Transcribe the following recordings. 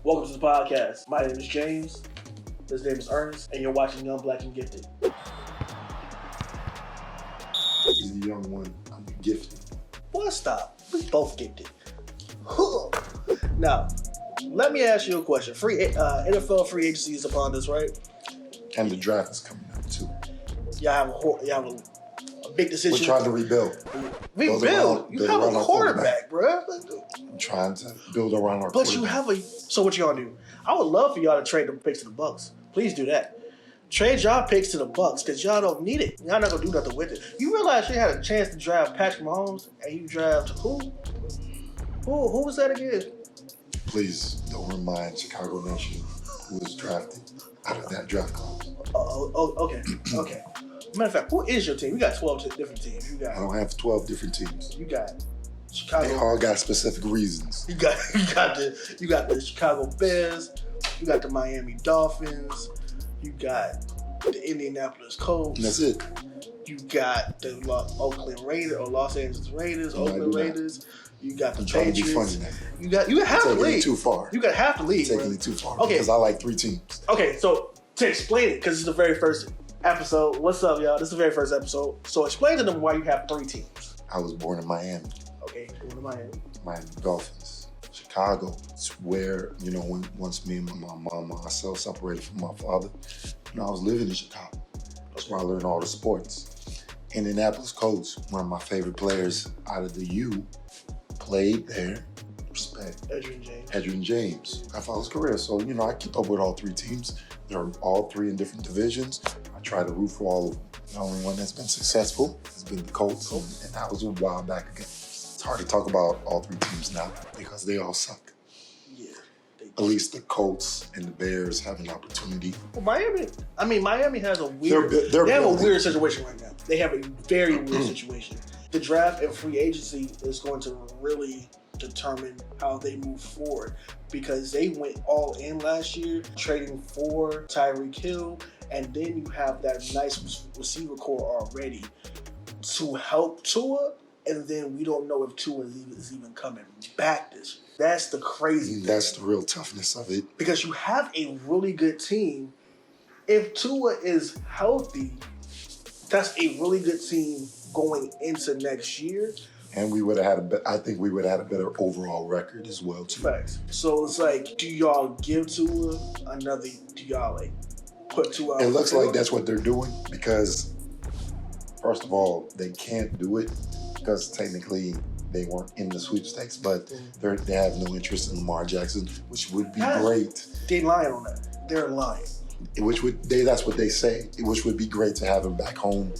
Welcome to the podcast. My name is James. His name is Ernest, and you're watching Young, Black, and Gifted. He's the young one. I'm gifted. Well, stop. We both gifted. Now, let me ask you a question. NFL free agency is upon us, right? And the draft is coming up too. Y'all have a big decision. We're trying to rebuild. Rebuild? You have a quarterback, bro. I'm trying to build around our But you have So what y'all do? I would love for y'all to trade them picks to the Bucks. Please do that. Trade y'all picks to the Bucks because y'all don't need it. Y'all not gonna do nothing with it. You realize you had a chance to draft Patrick Mahomes and you draft who? Who was that again? Please don't remind Chicago Nation who was drafted out of that draft class. Okay. Matter of fact, who is your team? You got 12 different teams. I don't have 12 different teams. You got Chicago. They all got specific reasons. You got the Chicago Bears. You got the Miami Dolphins. You got the Indianapolis Colts. And that's it. You got the Oakland Raiders or Los Angeles Raiders, Oakland Raiders. You got the trying Patriots. to be funny now. You got half the league. Taking it too far. You got half the league. Taking it too far. Okay. Because I like 3 teams. Okay, so to explain it, because it's the very first episode. What's up, y'all? This is the very first episode. So explain to them why you have 3 teams. I was born in Miami. Okay, born in Miami. Miami Dolphins. Chicago. It's where, once me and my mom myself separated from my father, I was living in Chicago. That's where I learned all the sports. Indianapolis Colts, one of my favorite players out of the U, played there. Respect. Edgerrin James. I followed his career. So, I keep up with all 3 teams. They're all 3 in different divisions. I try to root for all of them. The only one that's been successful has been the Colts, and that was a while back again. It's hard to talk about all 3 teams now because they all suck. Yeah. At least the Colts and the Bears have an opportunity. Well, Miami has a weird. They have a weird situation right now. They have a very weird situation. The draft and free agency is going to really determine how they move forward because they went all in last year, trading for Tyreek Hill, and then you have that nice receiver core already to help Tua, and then we don't know if Tua is even coming back this year. That's the crazy thing. That's the real toughness of it. Because you have a really good team. If Tua is healthy, that's a really good team going into next year. And we would have had I think we would have had a better overall record as well, too. Facts. So it's like, do y'all give Tua do y'all put Tua out? It looks like that's what they're doing because, first of all, they can't do it because technically they weren't in the sweepstakes, but they have no interest in Lamar Jackson, which would be great. They lying on that. They're lying. That's what they say, which would be great to have him back home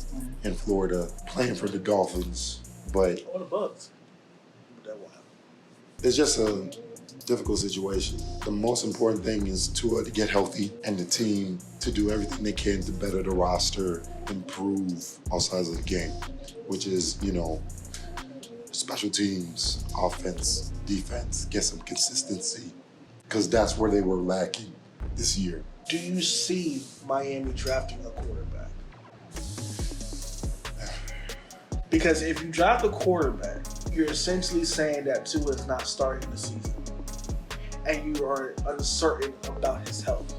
in Florida playing for the Dolphins. But or the Bucks. That won't happen. It's just a difficult situation. The most important thing is Tua to get healthy and the team to do everything they can to better the roster, improve all sides of the game, which is, special teams, offense, defense, get some consistency, because that's where they were lacking this year. Do you see Miami drafting a quarterback? Because if you draft a quarterback, you're essentially saying that Tua is not starting the season. And you are uncertain about his health.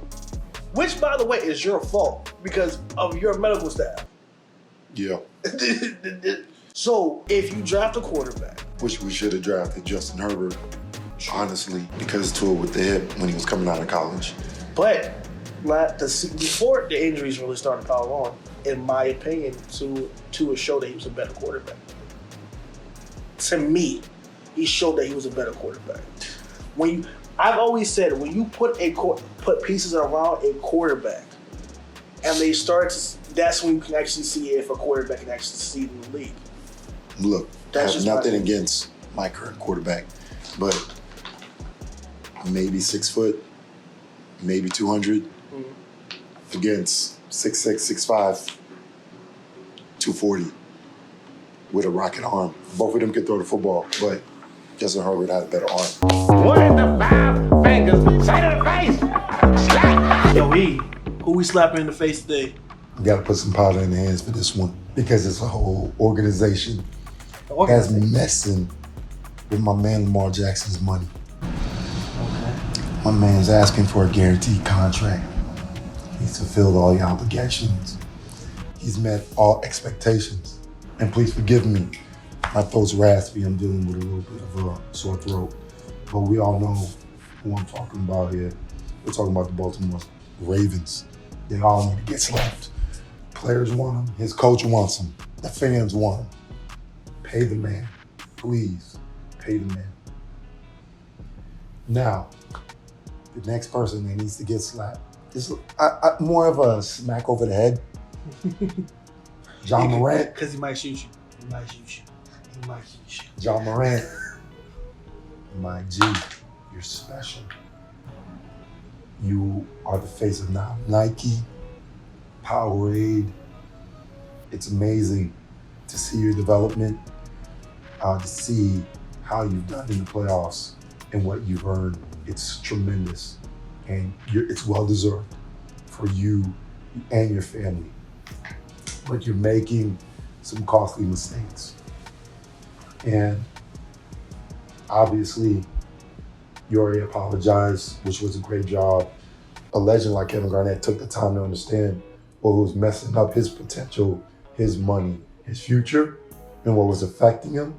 Which, by the way, is your fault because of your medical staff. Yeah. So, if you draft a quarterback. Which we should have drafted Justin Herbert, honestly, because Tua with the hip when he was coming out of college. But before the injuries really started piling on, in my opinion, Tua showed that he was a better quarterback. To me, he showed that he was a better quarterback. I've always said when you put pieces around a quarterback, and they start to, that's when you can actually see if a quarterback can actually succeed in the league. Look, I have nothing against my current quarterback, but maybe 6 foot, maybe 200 against 6'6", 6'5", 240 with a rocket arm. Both of them could throw the football, but Justin Herbert had a better arm. What in the 5 fingers? Say to the face! Slap! Yo, who we slapping in the face today? We got to put some powder in the hands for this one because it's a whole organization that's messing with my man Lamar Jackson's money. Okay. My man's asking for a guaranteed contract. He's fulfilled all the obligations. He's met all expectations. And please forgive me, my throat's raspy. I'm dealing with a little bit of a sore throat. But we all know who I'm talking about here. We're talking about the Baltimore Ravens. They all need to get slapped. Players want him. His coach wants him. The fans want him. Pay the man. Please, pay the man. Now, the next person that needs to get slapped is more of a smack over the head. John Morant. Because he might shoot you. He might shoot you. He might shoot you. John Morant. My G, you're special. You are the face of now Nike, Powerade. It's amazing to see your development, to see how you've done in the playoffs and what you've earned. It's tremendous, and it's well-deserved for you and your family. But you're making some costly mistakes. And obviously, you already apologized, which was a great job. A legend like Kevin Garnett took the time to understand what was messing up his potential, his money, his future, and what was affecting him.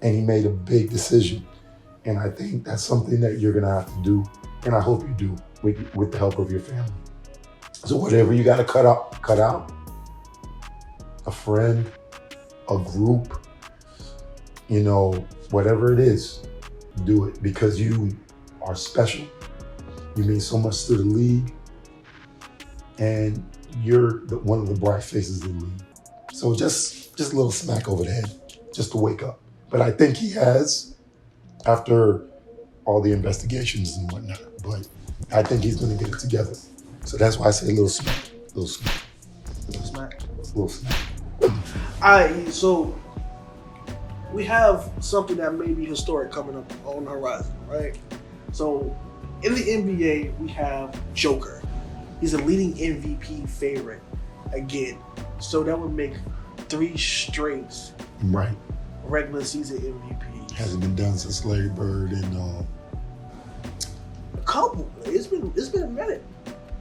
And he made a big decision. And I think that's something that you're gonna have to do, and I hope you do with the help of your family. So whatever you gotta cut out. A friend, a group, whatever it is, do it because you are special. You mean so much to the league, and you're one of the bright faces of the league. So just a little smack over the head, just to wake up. But I think he has, after all the investigations and whatnot. But I think he's going to get it together. So that's why I say a little smack, little smack, Little smack. little smack. All right, so we have something that may be historic coming up on the horizon, right? So in the NBA, we have Joker. He's a leading MVP favorite again. So that would make 3 straight Right. regular season MVPs. Hasn't been done since Larry Bird and A couple. It's been a minute.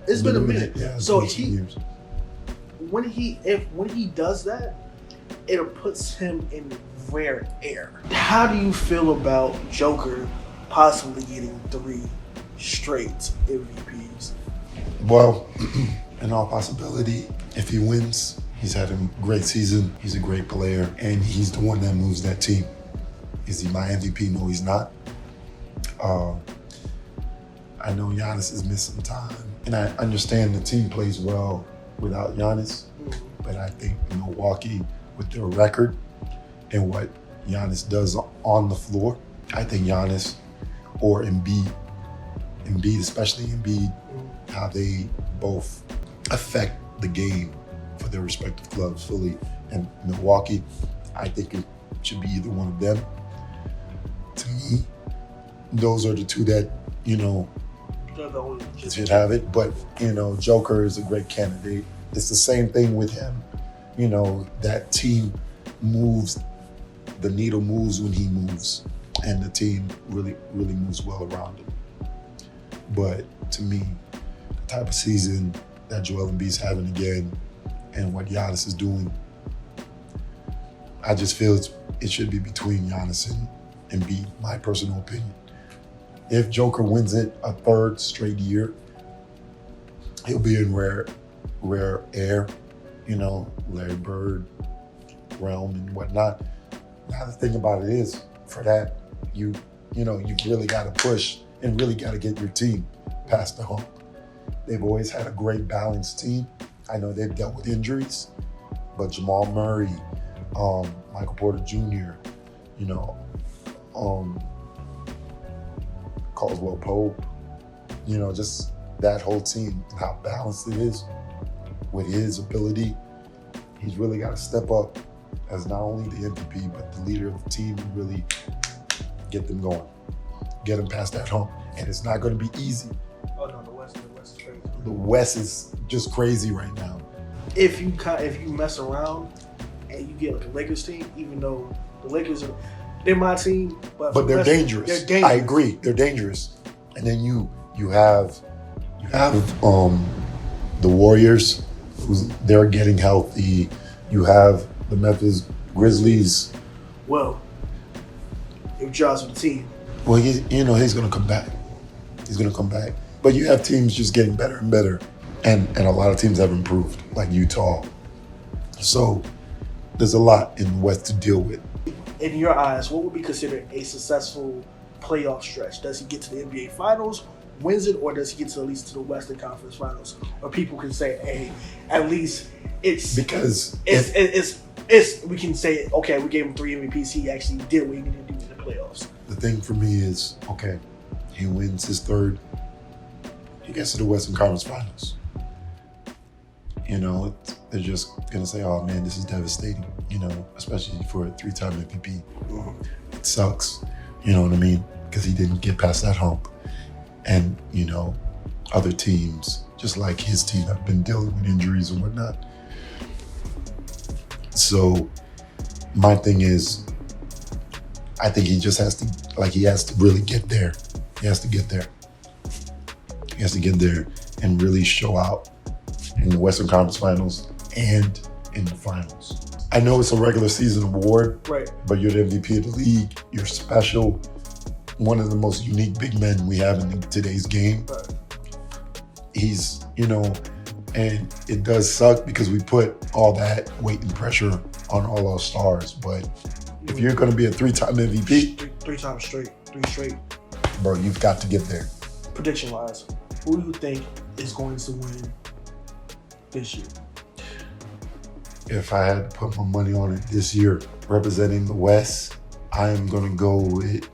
It's been a minute. Yeah, so it's been some years. when he does that, it puts him in rare air. How do you feel about Joker possibly getting 3 straight MVPs? Well, in all possibility, if he wins, he's had a great season. He's a great player, and he's the one that moves that team. Is he my MVP? No, he's not. I know Giannis is missing time, and I understand the team plays well without Giannis, but I think Milwaukee, with their record and what Giannis does on the floor, I think Giannis or Embiid, especially Embiid, how they both affect the game for their respective clubs, Philly and Milwaukee. I think it should be either one of them. To me, those are the 2 that, should have it. But, Joker is a great candidate. It's the same thing with him. That team moves, the needle moves when he moves, and the team really, really moves well around him. But to me, the type of season that Joel Embiid's having again and what Giannis is doing, I just feel it should be between Giannis and Embiid, my personal opinion. If Joker wins it a 3rd straight year, he'll be in rare air, Larry Bird realm and whatnot. Now the thing about it is, for that, you really got to push and really got to get your team past the hump. They've always had a great balanced team. I know they've dealt with injuries, but Jamal Murray, Michael Porter Jr., Caldwell Pope, just that whole team, how balanced it is with his ability. He's really got to step up as not only the MVP, but the leader of the team and really get them going, get them past that hump. And it's not going to be easy. Oh no, the West is crazy. The West is just crazy right now. If you mess around and you get like a Lakers team, even though the Lakers they're my team, but they're dangerous. They're dangerous. I agree, they're dangerous. And then you You have the Warriors, they're getting healthy. You have the Memphis Grizzlies. Well, if Jaws with the team. Well, he's going to come back. He's going to come back. But you have teams just getting better and better. And a lot of teams have improved, like Utah. So there's a lot in the West to deal with. In your eyes, what would be considered a successful playoff stretch? Does he get to the NBA Finals, wins it, or does he get to at least to the Western Conference Finals? Or people can say, hey, at least it's because it's we can say, okay, we gave him 3 MVPs. He actually did what he needed to do in the playoffs. The thing for me is, okay, he wins his third. He gets to the Western Conference Finals. They're just going to say, oh, man, this is devastating, especially for a 3-time MVP. It sucks, you know what I mean? Because he didn't get past that hump. And, other teams, just like his team, have been dealing with injuries and whatnot. So my thing is, I think he just has to really get there. He has to get there. He has to get there and really show out in the Western Conference Finals and in the finals. I know it's a regular season award, right? But you're the MVP of the league. You're special. One of the most unique big men we have in today's game. Right. He's, and it does suck because we put all that weight and pressure on all our stars. But if you're going to be a 3-time MVP, three times straight, 3 straight, bro, you've got to get there. Prediction wise, who do you think is going to win this year? If I had to put my money on it this year, representing the West, I am going to go with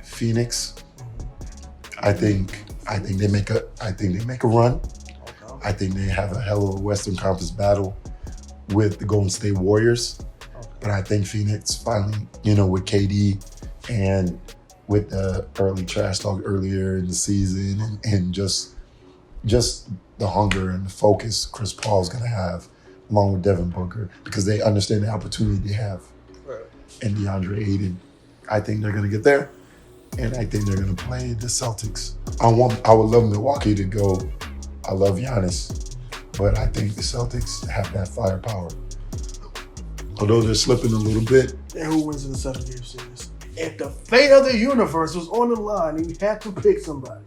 Phoenix. I think they make a run. Okay. I think they have a hell of a Western Conference battle with the Golden State Warriors. Okay. But I think Phoenix finally, with KD and with the early trash talk earlier in the season and just the hunger and the focus Chris Paul's going to have along with Devin Booker, because they understand the opportunity they have. Right. And DeAndre Ayton, I think they're going to get there. And I think they're going to play the Celtics. I would love Milwaukee to go. I love Giannis. But I think the Celtics have that firepower. Although they're slipping a little bit. And who wins in the 7-game series? If the fate of the universe was on the line and you had to pick somebody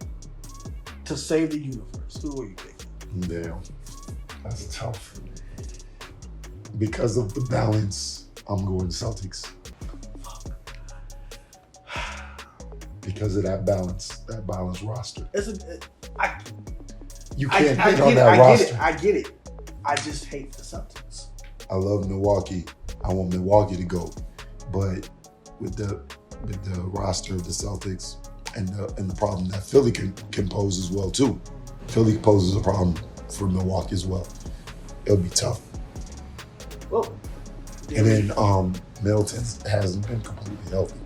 to save the universe, who are you picking? Damn. That's tough. Because of the balance, I'm going Celtics. Because of that balanced roster. You can't hate on that roster. I get it. I just hate the Celtics. I love Milwaukee. I want Milwaukee to go. But with the roster of the Celtics and the problem that Philly can pose as well too. Philly poses a problem for Milwaukee as well. It'll be tough. Well, and then Middleton hasn't been completely healthy.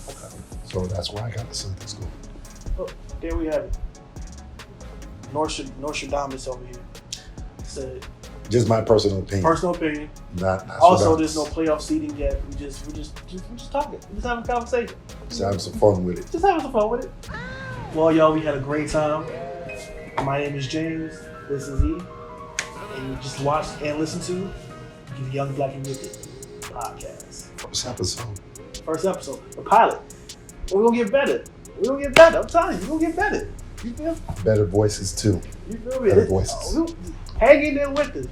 Okay. So that's why I got the Celtics going. Well, there we have it. Nostradamus over here said. Just my personal opinion. Personal opinion. Not also, there's no playoff seeding yet. We're just talking. We're just having a conversation. Just having some fun with it. Just having some fun with it. Well, y'all, we had a great time. My name is James. This is E. And you just watched and listened to the Young Black and Wicked podcast. First episode. The pilot. We're going to get better. I'm telling you, we're going to get better. You feel me? Better voices too. You feel me? Better voices. Hang in there with us,